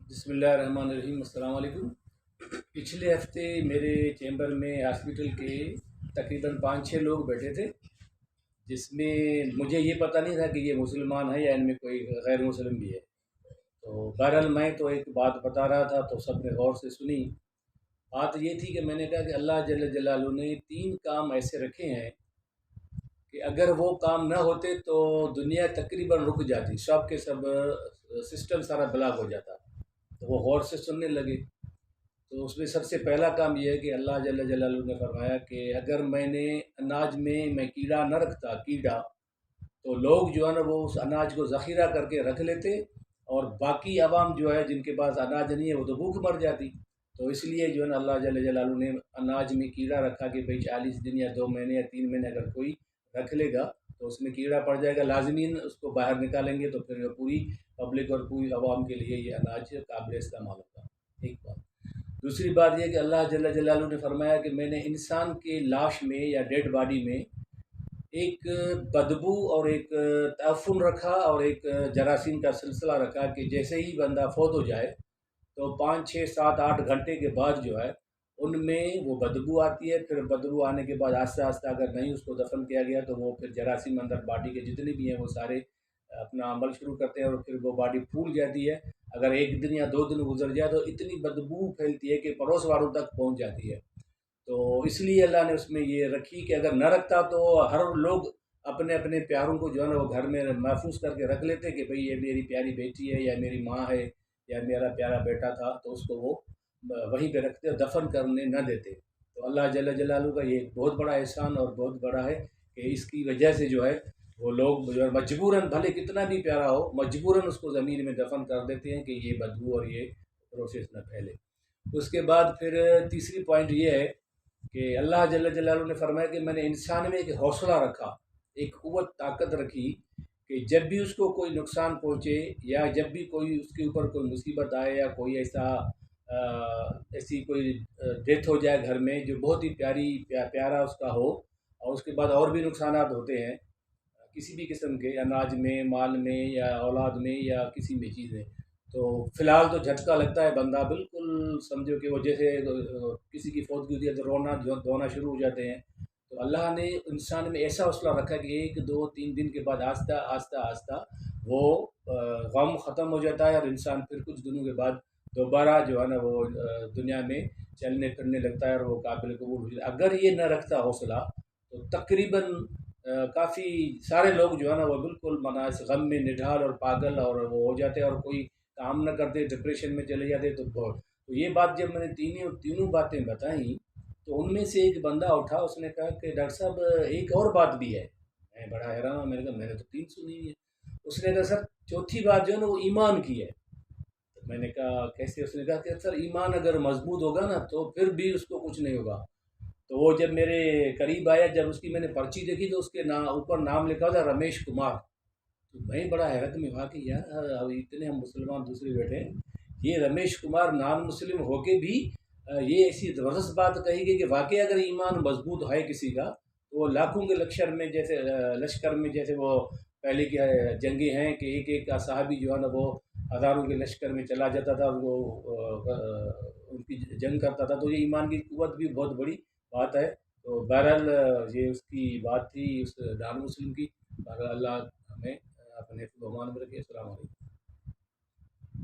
بسم اللہ الرحمن الرحیم، السلام علیکم۔ پچھلے ہفتے میرے چیمبر میں ہاسپٹل کے تقریباً 5-6 لوگ بیٹھے تھے، جس میں مجھے یہ پتہ نہیں تھا کہ یہ مسلمان ہے یا ان میں کوئی غیر مسلم بھی ہے۔ تو بہرحال میں تو ایک بات بتا رہا تھا تو سب نے غور سے سنی۔ بات یہ تھی کہ میں نے کہا کہ اللہ جل جلالہ نے 3 کام ایسے رکھے ہیں کہ اگر وہ کام نہ ہوتے تو دنیا تقریباً رک جاتی، سب کے سب سسٹم سارا بلاک ہو جاتا۔ تو وہ غور سے سننے لگے۔ تو اس میں سب سے پہلا کام یہ ہے کہ اللہ جل جلالہ نے فرمایا کہ اگر میں نے اناج میں کیڑا نہ رکھتا، کیڑا، تو لوگ جو ہے نا وہ اس اناج کو ذخیرہ کر کے رکھ لیتے، اور باقی عوام جو ہے جن کے پاس اناج نہیں ہے وہ تو بھوک مر جاتی۔ تو اس لیے جو ہے نا اللہ جل جلالہ نے اناج میں کیڑا رکھا کہ بھئی 40 دن یا 2 مہینے یا 3 مہینے اگر کوئی رکھ لے گا تو اس میں کیڑا پڑ جائے گا، لازمین اس کو باہر نکالیں گے تو پھر پوری پبلک اور پوری عوام کے لیے یہ اناج قابل استعمال ہوگا۔ ایک بات۔ دوسری بات یہ کہ اللہ جل جلالہ نے فرمایا کہ میں نے انسان کے لاش میں یا ڈیڈ باڈی میں ایک بدبو اور ایک تعفن رکھا اور ایک جراثیم کا سلسلہ رکھا کہ جیسے ہی بندہ فوت ہو جائے تو 5 6 7 8 گھنٹے کے بعد جو ہے ان میں وہ بدبو آتی ہے۔ پھر بدبو آنے کے بعد آہستہ آہستہ اگر نہیں اس کو دفن کیا گیا تو وہ پھر جراثیم اندر باڈی کے جتنے بھی ہیں وہ سارے اپنا عمل شروع کرتے ہیں اور پھر وہ باڈی پھول جاتی ہے۔ اگر 1 دن یا 2 دن گزر جائے تو اتنی بدبو پھیلتی ہے کہ پڑوس والوں تک پہنچ جاتی ہے۔ تو اس لیے اللہ نے اس میں یہ رکھی کہ اگر نہ رکھتا تو ہر لوگ اپنے اپنے پیاروں کو جو ہے نا وہ گھر میں محفوظ کر کے رکھ لیتے کہ بھئی یہ میری پیاری بیٹی ہے یا میری ماں ہے یا میرا پیارا بیٹا تھا، تو اس کو وہ وہیں پہ رکھتے اور دفن کرنے نہ دیتے۔ تو اللہ جل جلالہ کا یہ ایک بہت بڑا احسان اور بہت بڑا ہے کہ اس کی وجہ سے جو ہے وہ لوگ جو ہے مجبوراً، بھلے کتنا بھی پیارا ہو، مجبوراً اس کو زمین میں دفن کر دیتے ہیں کہ یہ بدبو اور یہ پروسیس نہ پھیلے۔ اس کے بعد پھر تیسری پوائنٹ یہ ہے کہ اللہ جل جلالہ نے فرمایا کہ میں نے انسان میں ایک حوصلہ رکھا، ایک قوت طاقت رکھی کہ جب بھی اس کو کوئی نقصان پہنچے یا جب بھی کوئی اس کے اوپر کوئی مصیبت آئے یا کوئی ایسی کوئی ڈیتھ ہو جائے گھر میں جو بہت ہی پیارا اس کا ہو، اور اس کے بعد اور بھی نقصانات ہوتے ہیں کسی بھی قسم کے، اناج میں، مال میں یا اولاد میں یا کسی بھی چیز میں، تو فی الحال تو جھٹکا لگتا ہے، بندہ بالکل سمجھو کہ وہ جیسے کسی کی فوتگی ہوتی ہے تو رونا دھونا شروع ہو جاتے ہیں۔ تو اللہ نے انسان میں ایسا حوصلہ رکھا کہ 1 2 3 دن کے بعد آہستہ آہستہ آہستہ وہ غم ختم ہو جاتا ہے اور انسان پھر کچھ دنوں کے بعد دوبارہ جو ہے نا وہ دنیا میں چلنے پھرنے لگتا ہے اور وہ قابل قبول ہو جاتا ہے۔ اگر یہ نہ رکھتا حوصلہ تو تقریباً کافی سارے لوگ جو ہے نا وہ بالکل اس غم میں نڈھال اور پاگل اور وہ ہو جاتے اور کوئی کام نہ کرتے، ڈپریشن میں چلے جاتے۔ تو یہ بات جب میں نے تینوں باتیں بتائیں تو ان میں سے ایک بندہ اٹھا، اس نے کہا کہ ڈاکٹر صاحب ایک اور بات بھی ہے۔ میں بڑا حیران ہوں، میں نے کہا میں نے تو 3 سنی ہے۔ اس نے کہا سر چوتھی بات جو ہے نا وہ ایمان کی ہے۔ تو میں نے کہا کیسے؟ اس نے کہا کہ سر ایمان اگر مضبوط ہوگا نا تو پھر بھی اس کو کچھ نہیں ہوگا۔ تو وہ جب میرے قریب آیا، جب اس کی میں نے پرچی دیکھی تو اس کے اوپر نام لکھا تھا رمیش کمار۔ تو میں بڑا حیرت میں ہوا کہ یار اتنے ہم مسلمان دوسرے بیٹھے ہیں، یہ رمیش کمار نان مسلم ہو کے بھی یہ ایسی زبردست بات کہی گئی کہ واقعی اگر ایمان مضبوط ہے کسی کا تو وہ لاکھوں کے لشکر میں جیسے وہ پہلے کی جنگیں ہیں کہ ایک ایک کا صحابی جو ہے نا وہ ہزاروں کے لشکر میں چلا جاتا تھا اور وہ ان کی جنگ کرتا تھا، تو یہ ایمان کی قوت بھی بہت بڑی بات ہے۔ تو بہرحال یہ اس کی بات تھی اس نان مسلم کی۔ بہرحال اللہ ہمیں اپنے حفظ و امان میں رکھے۔ السلام علیکم۔